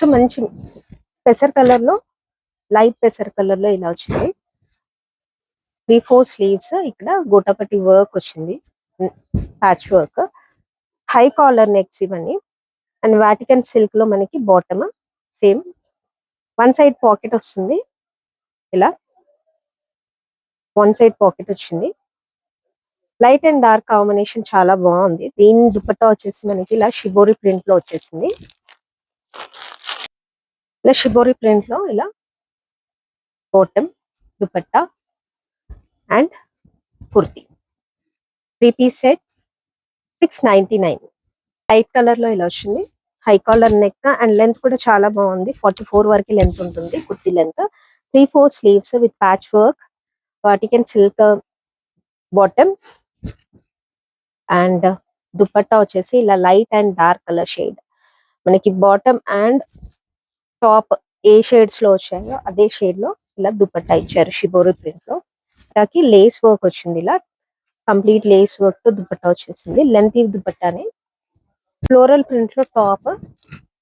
So మంచి పెసర్ colour లో, light పెసర్ colour లో ఇలా వచ్చింది. 3-4 స్లీవ్స్, ఇక్కడ గోటాపట్టి వర్క్ వచ్చింది, patch work, high caller next ఇవన్నీ. అండ్ వాటికన్ సిల్క్ లో మనకి bottom same one side pocket వస్తుంది, ఇలా వన్ సైడ్ పాకెట్ వచ్చింది. లైట్ అండ్ డార్క్ కాంబినేషన్ చాలా బాగుంది. దీని దుపట్టా వచ్చేసి మనకి ఇలా షిబోరి ప్రింట్ లో వచ్చేసింది. ఇలా షిబోరి ప్రింట్ లో ఇలా bottom, dupatta and kurti. 3-piece set 699. Light colour లో ఇలా వచ్చింది. High collar neck and length కూడా చాలా బాగుంది. 44 వరకు లెంత్ ఉంటుంది kurti length. 3-4 sleeves with patch work, Vatican silk bottom and dupatta వచ్చేసి ఇలా light and dark colour shade. మనకి బాటమ్ అండ్ టాప్ ఏ షేడ్స్ లో వచ్చాయో అదే షేడ్ లో ఇలా దుపట్టా ఇచ్చారు షిబోరి ప్రింట్ లో. కి లేస్ వర్క్ వచ్చింది, ఇలా కంప్లీట్ లేస్ వర్క్ తో దుపట్టా వచ్చేసింది. లెంత్ దుపట్టానే ఫ్లోరల్ ప్రింట్ లో top,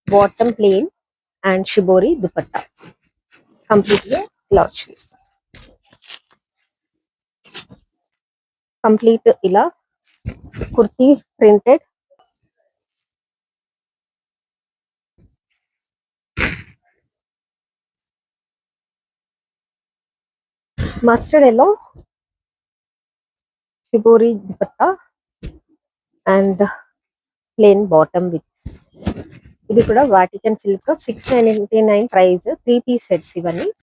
bottom plain and shibori dupatta complete గా ఇలా వచ్చింది. కంప్లీట్ ఇలా kurti printed, mustard yellow shibori dupatta and plain bottom with. ఇది కూడా Vatican silk 699 price. 3-piece sets ఇవన్నీ.